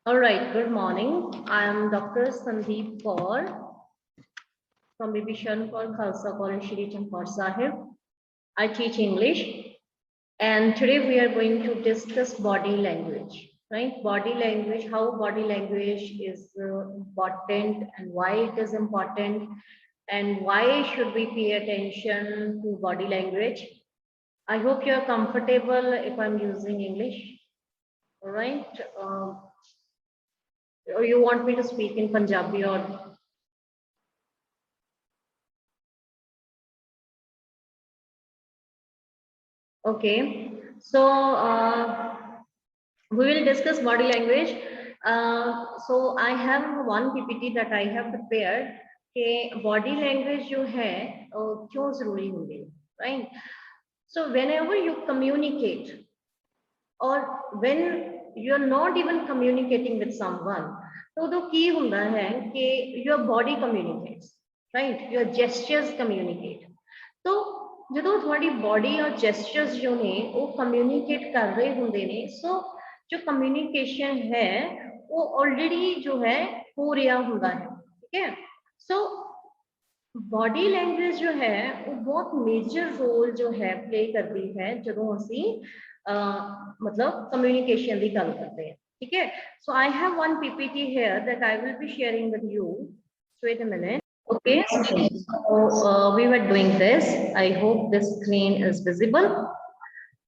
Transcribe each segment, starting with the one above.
All right, good morning. I am Dr. Sandeep Kaur from Bibi Kaur Khalsa College, Shri Champar Sahib. I teach English, and today we are going to discuss body language, right? Body language, how body language is important and why it is important, and why should we pay attention to body language. I hope you are comfortable if I'm using English. All right. Or you want me to speak in Punjabi or okay. So we will discuss body language. So I have one PPT that I have prepared कि body language जो है क्यों जरूरी होगी, right? So whenever you communicate or when you are not even communicating with someone, तो की होता है कि your body communicates, right? Your gestures communicate. तो ਜਦੋਂ ਤੁਹਾਡੀ body और gestures जो ने वो communicate कर रहे होंगे ने, so जो communication है वो already जो है हो रहा होता है, ठीक है? So बॉडी लैंग्वेज जो है वो बहुत मेजर रोल जो है प्ले करती है ਜਦੋਂ ਅਸੀਂ मतलब कम्युनिकेशन की गल करते हैं, ठीक है? So I have one PPT here that I will be sharing with you. Wait a minute. Okay, so we were doing this. I hope this screen is visible.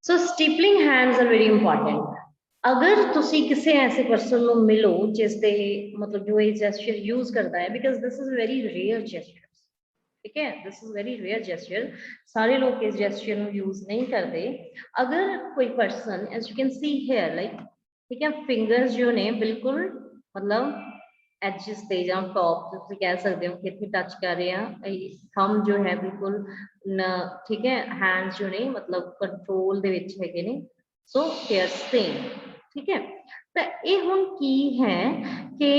So steepling hands are very important. अगर ਤੁਸੀਂ ਕਿਸੇ ऐसे person ਨੂੰ ਮਿਲੋ ਜਿਸ ਦੇ मतलब जो ये gesture use करता है, because this is very rare gesture, ठीक है? This is very rare gesture, सारे लोग इस जेस्चर को यूज नहीं करते. अगर कोई person as you can see here like, ठीक है, फिंगर्स जो ने बिल्कुल मतलब एजेस ਤੇ ਜਾਂ टॉप ਤੁਸੀਂ ਕਹਿ ਸਕਦੇ ਹੋ ਕਿ ਇੱਥੇ ਟੱਚ ਕਰ ਰਹੇ ਆ, ਥੰਬ ਜੋ ਹੈ ਬਿਲਕੁਲ ਠੀਕ ਹੈ, हैंड्स जो ने मतलब कंट्रोल ਦੇ ਵਿੱਚ ਹੈਗੇ ਨੇ. सो दे आर सेम, ठीक है? तो ये हुन की है कि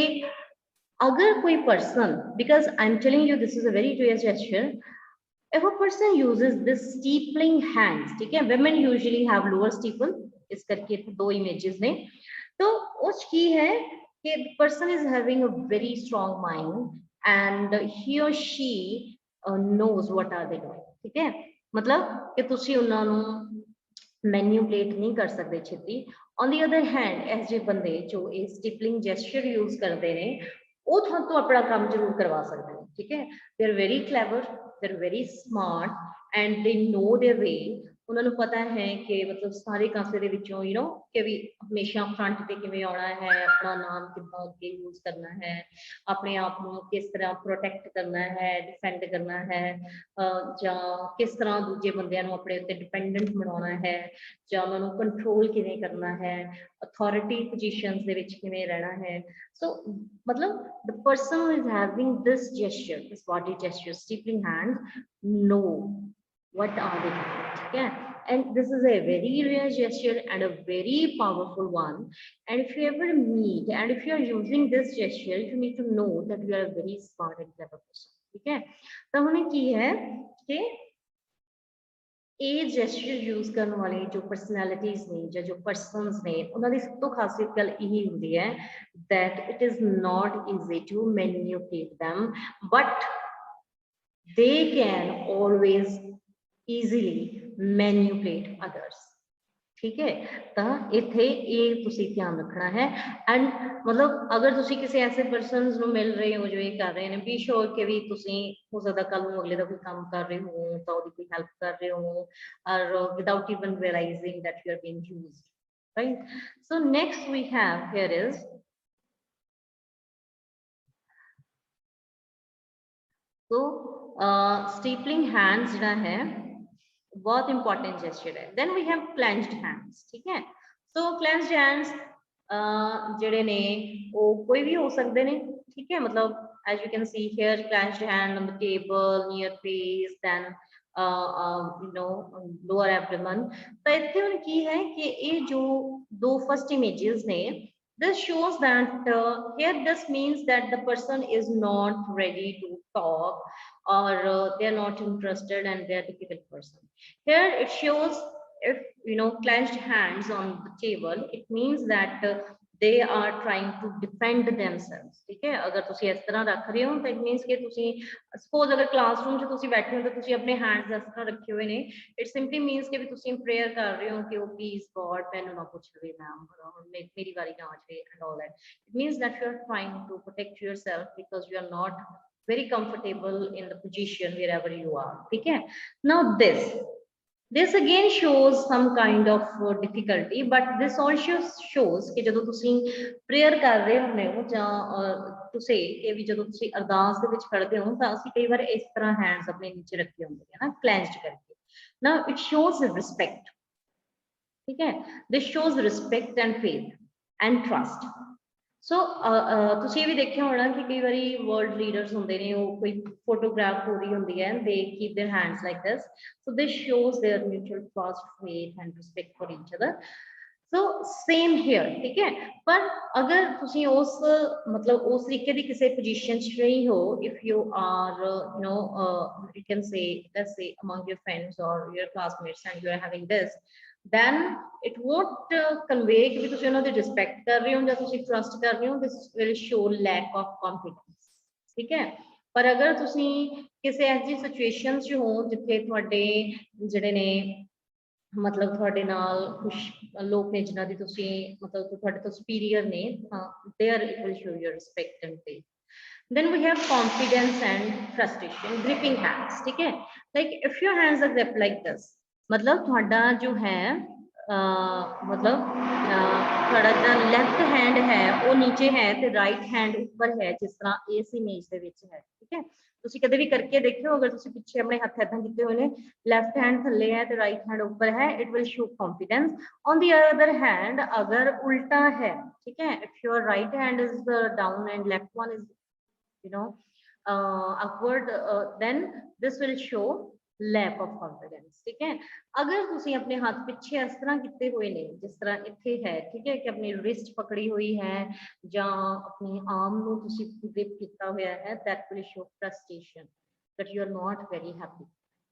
अगर कोई person, because I'm telling you this is a very rare gesture, if a person uses this steepling hands, ठीक है, women usually have lower steeple, इस करके दो images ने, तो उस की है कि person is having a very strong mind and he or she knows what are they doing, ठीक है? मतलब कि तुसी उन्हां नूं मैन्यूपुलेट नहीं कर सकते छेती. ऑन दी अदर हैंड एस जे बंदे जो ये स्टिपलिंग जेस्चर यूज करते हैं वो तो अपना काम जरूर करवा सकते हैं, ठीक है? They are very clever, they are very smart and they know their way. उन्होंने पता है कि मतलब सारे कासे दे विचों यू नो कि भी हमेशा फ्रंट पे किवें आना है, अपना नाम कितना अगे यूज करना है, अपने आप को किस तरह प्रोटेक्ट करना है, डिफेंड करना है, ਜਾਂ किस तरह दूजे बंदियां ਨੂੰ ਆਪਣੇ ਉੱਤੇ ਡਿਪੈਂਡੈਂਟ ਬਣਾਉਣਾ ਹੈ, ਜਾਂ ਉਹਨਾਂ ਨੂੰ ਕੰਟਰੋਲ ਕਿਵੇਂ ਕਰਨਾ ਹੈ, ਅਥਾਰਟੀ ਪੋਜੀਸ਼ਨਸ ਦੇ ਵਿੱਚ ਕਿਵੇਂ ਰਹਿਣਾ ਹੈ. So मतलब the person who is having this gesture, this body gesture, steepling hands, know what are they doing, ठीक है? And this is a very rare gesture and a very powerful one. And if you ever meet and if you are using this gesture, you need to know that you are a very smart and clever person, ठीक है? तो हमने की है कि ਇਹ gesture use ਕਰਨ ਵਾਲੇ ਜੋ ਪਰਸਨੈਲਿਟੀਜ਼ ਨੇ ਜਾਂ ਜੋ ਪਰਸਨਸ ਨੇ ਉਹਨਾਂ ਦੀ ਸਭ ਤੋਂ ਖਾਸੀਅਤ ਗੱਲ ਇਹੀ ਹੁੰਦੀ ਹੈ that it is not easy to manipulate them, but they can always easily manipulate others, ठीक है? तो इत्थे ये तुसी ध्यान रखना है. एंड मतलब अगर तुसी किसी ऐसे पर्सनस ਨੂੰ मिल रहे हो जो ये कर रहे हैं, बी श्योर कि भी तुसी हो सकता कल ਨੂੰ अगले ਦਾ कोई काम कर रहे हो तो ਉਹਦੀ कोई हेल्प कर रहे हो और without even realizing that you are being used, right? So next we have here is तो steepling hands ਜਿਹੜਾ है बहुत इंपॉर्टेंट जेस्चर है. Then we have clenched hands, ठीक है? सो क्लेंज्ड हैंड्स जेडे ने वो कोई भी हो सकते ने, ठीक है? मतलब as you can see here, clenched hand on the table near face, then you know lower abdomen. तो इत्थे हुन की है कि ये जो दो फर्स्ट इमेजेस ने, this shows that here this means that the person is not ready to talk or they are not interested and they are difficult person. Here it shows if you know clenched hands on the table, it means that they are trying to defend themselves. ठीक है, अगर तुसी इस तरह रख रहे हो तो it means कि तुसी suppose अगर classroom च तुसी बैठे हो तो तुसी अपने hands इस तरह रखे हुए ने, it simply means कि भी तुसी prayer कर रहे हो कि oh please God मैंने ना कुछ लवे मैम मेरी बारी ना आ जाए and all that. It means that you are trying to protect yourself because you are not very comfortable in the position wherever you are. ठीक है, now this again shows some kind of difficulty, but this also shows कि ਜਦੋਂ ਤੁਸੀਂ prayer ਕਰ ਰਹੇ ਹੁੰਦੇ ਹੋ ਜਾਂ ਤੁਸੀਂ ਕਿ ਵੀ ਜਦੋਂ ਤੁਸੀਂ ਅਰਦਾਸ ਦੇ ਵਿੱਚ ਖੜਦੇ ਹੋ ਤਾਂ ਅਸੀਂ ਕਈ ਵਾਰ ਇਸ ਤਰ੍ਹਾਂ ਹੈਂਡਸ ਆਪਣੇ ਨੀਚੇ ਰੱਖੇ ਹੁੰਦੇ ਨੇ ਨਾ clenched ਕਰਕੇ. Now it shows respect. ठीक है, this shows respect and faith and trust. सो ਤੁਸੀਂ ਵੀ ਦੇਖਿਆ ਹੋਣਾ ਕਿ ਕਈ ਵਾਰੀ ਵਰਲਡ ਲੀਡਰਸ ਹੁੰਦੇ ਨੇ, ਉਹ ਕੋਈ ਫੋਟੋਗ੍ਰਾਫ ਹੋ ਰਹੀ ਹੁੰਦੀ ਹੈ, they keep their hands like this, so this shows their mutual trust, faith and respect for each other. So same here. ठीक है, पर अगर ਤੁਸੀਂ ਉਸ मतलब उस तरीके ਦੀ ਕਿਸੇ पोजीशन ਚ नहीं हो, if you are you know you can say let's say among your friends or your classmates and you are having this, then it won't convey कि ਤੁਸੀਂ ਉਹਨਾਂ ਦੀ ਰਿਸਪੈਕਟ ਕਰ ਰਹੇ ਹੋ ਜਾਂ ਤੁਸੀਂ ਟਰਸਟ ਕਰ ਰਹੇ ਹੋ, this will show lack of confidence. ठीक है, पर अगर ਤੁਸੀਂ ਕਿਸੇ ਐਸੀ ਸਿਚੁਏਸ਼ਨ ਚ ਹੋ ਜਿੱਥੇ ਤੁਹਾਡੇ ਜਿਹੜੇ ਨੇ मतलब ਤੁਹਾਡੇ ਨਾਲ ਕੁਝ ਲੋਕ ਨੇ ਜਿਨ੍ਹਾਂ ਦੀ ਤੁਸੀਂ मतलब ਤੁਹਾਡੇ ਤੋਂ superior ਨੇ, there it will show your respect and faith. Then we have confidence and frustration, gripping hands. ठीक है, like if your hands are gripped like this, मतलब ਤੁਹਾਡਾ ਜੋ ਹੈ मतलब ਤੁਹਾਡਾ ਜਿਹੜਾ ਲੈਫਟ ਹੈਂਡ ਹੈ ਉਹ ਨੀਚੇ ਹੈ ਤੇ ਰਾਈਟ ਹੈਂਡ ਉੱਪਰ ਹੈ, ਜਿਸ ਤਰ੍ਹਾਂ ਇਸ ਇਮੇਜ ਦੇ ਵਿੱਚ ਹੈ। ਠੀਕ ਹੈ, ਤੁਸੀਂ ਕਦੇ ਵੀ ਕਰਕੇ ਦੇਖਿਓ, ਅਗਰ ਤੁਸੀਂ ਪਿੱਛੇ ਆਪਣੇ ਹੱਥ ਏਦਾਂ ਕੀਤੇ ਹੋਏ ਨੇ, ਲੈਫਟ ਹੈਂਡ ਥੱਲੇ ਹੈ ਤੇ ਰਾਈਟ ਹੈਂਡ ਉੱਪਰ ਹੈ, it will show confidence. On the other hand ਅਗਰ ਉਲਟਾ ਹੈ, ਠੀਕ ਹੈ, if your right hand is down and left one is you know upward, then this will show lack of confidence. ठीक है, अगर तुसी अपने हाथ पीछे इस तरह किते हुए ने जिस तरह इत्थे है, ठीक है, कि अपनी रिस्ट पकड़ी हुई है या अपनी आर्म नु तुसी ग्रिप किया हुआ है, that will show frustration, that you are not very happy.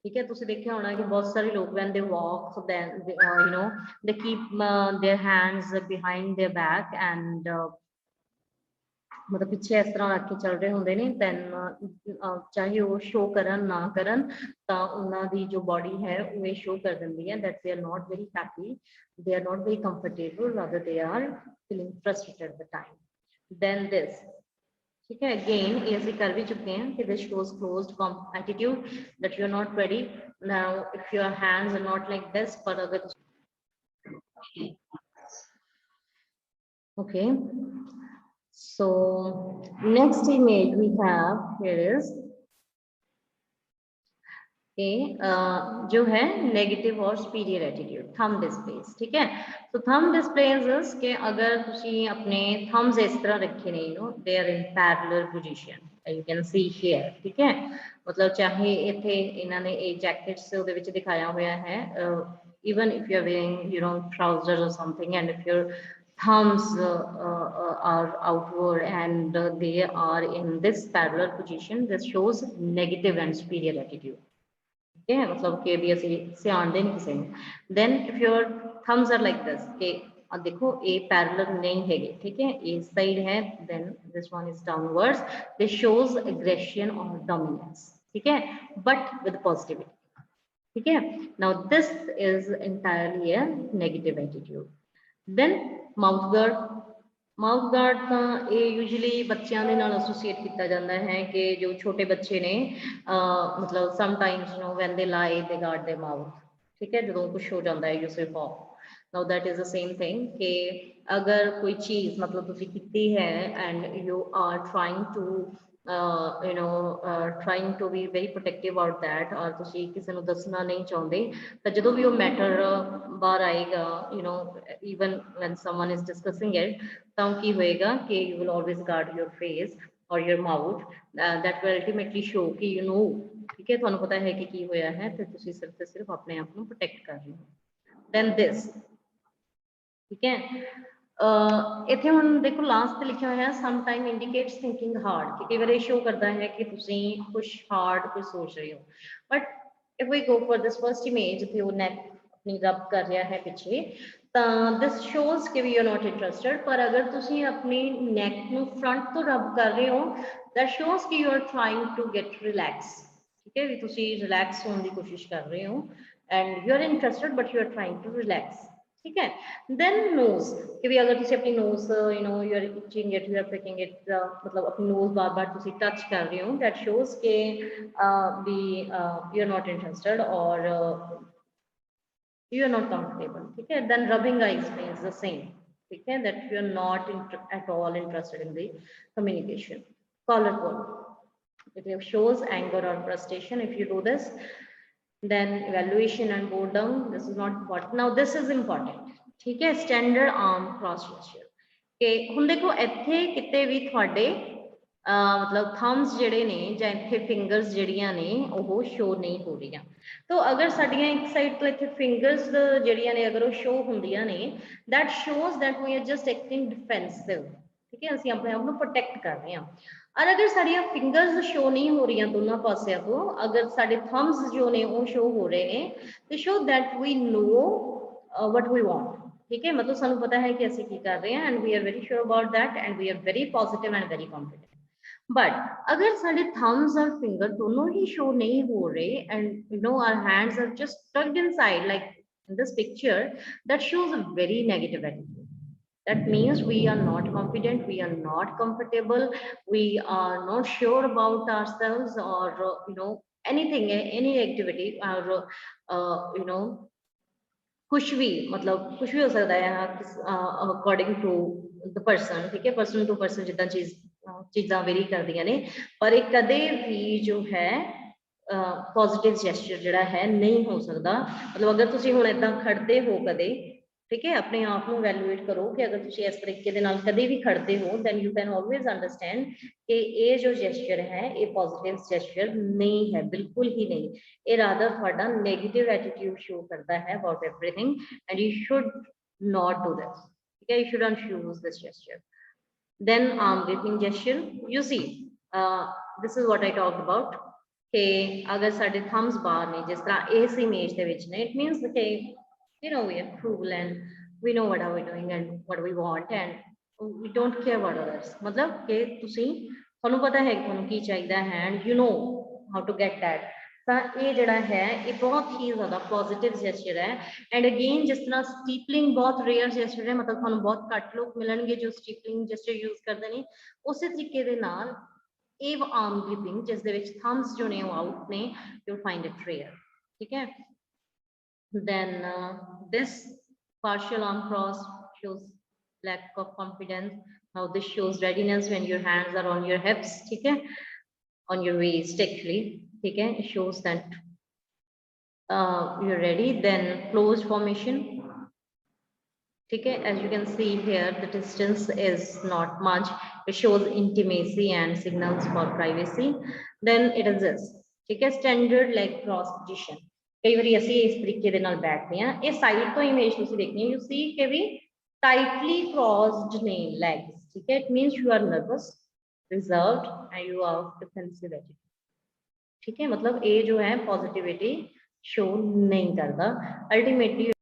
ठीक है, तुसी देखिया होना कि बहुत सारे लोग when they walk, so then you know they keep their hands behind their back and मतलब पिछे इस तरह रख के चल रहे होंगे ने, then चाहे वो शो करन ना करन ता उन्हां दी जो बॉडी है वो शो कर देंदी है that they are not very happy, they are not very comfortable, rather they are feeling frustrated at the time. Then this, ठीक है, again ये ਅਸੀਂ कर भी चुके हैं कि this shows closed attitude, that you are not ready. Now if your hands are not like this, पर अगर okay, so next image we have here is जो है नेगेटिव और सुपीरियर एटीट्यूड, थंब डिस्प्लेस। ठीक है, तो थंब डिस्प्लेस के अगर तुसी अपने थंब्स इस तरह रखे ने, you know they are in parallel position, you can see here. ठीक है, मतलब चाहे इथे इन्होंने एक जैकेट्स ਉਹਦੇ ਵਿੱਚ ਦਿਖਾਇਆ ਹੋਇਆ है, even if you are wearing you know trousers or something and if your thumbs are outward and they are in this parallel position, this shows negative and superior attitude. Okay, मतलब कि भी ऐसे सियान दे नहीं किसी ने। Then if your thumbs are like this, कि अब देखो ये parallel नहीं है, ठीक है, ये side है, then this one is downwards, this shows aggression or dominance, ठीक है, but with positivity. ठीक है, now this is entirely a negative attitude. Then mouth guard, mouth guard ਤਾਂ ਇਹ ਯੂਜੂਅਲੀ ਬੱਚਿਆਂ ਦੇ ਨਾਲ ਐਸੋਸੀਏਟ ਕੀਤਾ ਜਾਂਦਾ ਹੈ ਕਿ ਜੋ ਛੋਟੇ ਬੱਚੇ ਨੇ ਮਤਲਬ ਸਮਟਾਈਮਸ ਯੂ نو ਵੈਨ ਦੇ ਲਾਈ ਦੇ ਗਾਰਡ ਦੇ ਮਾਊਥ। ਠੀਕ ਹੈ, ਜਦੋਂ ਕੁਝ ਹੋ ਜਾਂਦਾ ਹੈ you say cough. Now that is the same thing ਕਿ ਅਗਰ ਕੋਈ ਚੀਜ਼ ਮਤਲਬ ਤੁਸੀਂ ਕੀਤੀ ਹੈ and you are trying to you know trying to be very protective about that, और ਤੁਸੀਂ ਕਿਸੇ ਨੂੰ ਦੱਸਣਾ ਨਹੀਂ ਚਾਹੁੰਦੇ, ਤਾਂ ਜਦੋਂ ਵੀ ਉਹ ਮੈਟਰ ਬਾਹਰ ਆਏਗਾ, you know even when someone is discussing it, ਤਾਂ ਕੀ ਹੋਏਗਾ ਕਿ you will always guard your face or your mouth, that will ultimately show ਕਿ you know, ਠੀਕ ਹੈ, ਤੁਹਾਨੂੰ ਪਤਾ ਹੈ ਕਿ ਕੀ ਹੋਇਆ ਹੈ ਤੇ ਤੁਸੀਂ ਸਿਰਫ ਤੇ ਸਿਰਫ ਆਪਣੇ ਆਪ ਨੂੰ ਪ੍ਰੋਟੈਕਟ ਕਰ ਰਹੇ ਹੋ। then this, ਠੀਕ ਹੈ, ਇੱਥੇ ਹੁਣ ਦੇਖੋ ਲਾਸਟ ਤੇ ਲਿਖਿਆ ਹੋਇਆ ਸਮ ਟਾਈਮ ਇੰਡੀਕੇਟਸ ਥਿੰਕਿੰਗ ਹਾਰਡ, ਕਿ ਕਈ ਵਾਰ ਇਹ ਸ਼ੋ ਕਰਦਾ ਹੈ ਕਿ ਤੁਸੀਂ ਕੁਝ ਹਾਰਡ ਕੁਝ ਸੋਚ ਰਹੇ ਹੋ। But if we go for this first image, ਜਿੱਥੇ ਉਹ ਨੈਕ अपनी रब कर रहा है पिछे, दिस शोज कि वी आर नॉट इंटरेस्टेड। पर अगर तुसी अपनी नैक नू फ्रंट तो रब कर रहे हो, दैट शोज कि you are trying to get relax. ठीक है, भी तुसी रिलैक्स होने की कोशिश कर रहे हो and you are interested but you are trying to relax. ठीक है, देन नोज कि भी अगर तुसी अपनी nose you know you are itching it, you are picking it, मतलब अपनी नोज बार बार तुसी टच कर रहे हो, दैट शोज के भी यू आर नॉट इंटरेस्टेड और you are not comfortable. ठीक है, then rubbing eyes means the same. ठीक है, that you are not at all interested in the communication. Collar pull, it shows anger or frustration. If you do this, then evaluation and boredom, this is not important. Now this is important. ठीक है, standard arm cross gesture के ਹੁਣ देखो ਇੱਥੇ ਕਿਤੇ ਵੀ ਤੁਹਾਡੇ मतलब Thums ਜਿਹੜੇ ਨੇ ਜਾਂ ਇੱਥੇ ਫਿੰਗਰਸ ਜਿਹੜੀਆਂ ਨੇ ਉਹ ਸ਼ੋ ਨਹੀਂ ਹੋ ਰਹੀਆਂ। तो अगर साड़ियां एक साइड तो इतने फिंगर्स जड़ियां ने अगर वो शो होंदियां ने, that shows that we are just acting defensive. ठीक है, असं अपने आप को प्रोटेक्ट कर रहे हैं। और अगर साड़ियां फिंगर्स शो नहीं हो रही दोनों पासिया तो, अगर साडे थम्स जो ने वो शो हो रहे हैं, तो show that we know what we want. ठीक है, मतलब सानू पता है कि असं की कर रहे हैं and we are very sure about that and we are very positive and very confident. But अगर साढ़े थम्स और फिंगर दोनों ही शो नहीं हो रहे and you know our hands are just tucked inside like in this picture, that shows a very negative attitude. That means we are not confident, we are not comfortable, we are not sure about ourselves or you know anything, any activity or you know कुछ भी, मतलब कुछ भी हो सकता है according to the person. ठीक है, पर्सन टू पर्सन जिदा चीज़ा वेरी करदियां ने, पर एक कदे भी जो है पॉजिटिव जेस्चर जिहड़ा है नहीं हो सकता। मतलब अगर तुसी हुण इदां खड़दे हो कदे, ठीक है, अपने आप को वैल्यूएट करो कि अगर तुसी इस तरीके दे नाल कदे भी खड़दे हो, then you can always understand कि ये जो जेस्चर है ये पॉजिटिव जेस्चर नहीं है, बिल्कुल ही नहीं। ये रादर थोड़ा नेगेटिव एटीट्यूड शो करता है about everything and you should not do this. ठीक है, you should not use this gesture. Then arm gripping gesture, you see this is what I talked about कि अगर साडे thumbs बाहर ने जिस तरह इस इमेज दे विच ने, it means कि you know we are cruel and we know what are we doing and what we want and we don't care about others। मतलब कि तुसी थानू पता है कि थानू की चाहिदा है and you know how to get that। ये जड़ा है ये बहुत ही ज्यादा पॉजिटिव जेस्चर है। एंड अगेन जिस तरह स्टीपलिंग बहुत रेयर जेस्चर है, मतलब थानू बहुत घट लोग मिलणगे जो स्टीपलिंग जेस्चर यूज करते हैं, उस तरीके दे नाल एव आर्म ग्रिपिंग जिस दे विच थम्स जो ने आउट ने, यू फाइंड इट रेयर। ठीक है, then this partial arm cross shows lack of confidence। now this shows readiness when your hands are on your hips, ठीक है, on your waist actually। ठीक है, it shows that you're ready। then closed formation, ठीक है, as you can see here the distance is not much, it shows intimacy and signals for privacy। then it is this, ठीक है, standard leg cross position। कई बार ਅਸੀਂ इस तरीके ਦੇ ਨਾਲ ਬੈਠਦੇ ਹਾਂ, ਇਹ ਸਾਈਡ ਤੋਂ ਇਮੇਜ ਤੁਸੀਂ ਦੇਖਣੀ ਹੈ, you see ਕਿ ਵੀ tightly crossed ਨੇ legs। ठीक है, it means you are nervous, reserved and you are defensive attitude। ठीक है, मतलब ये जो है पॉजिटिविटी शो नहीं करता अल्टीमेटली।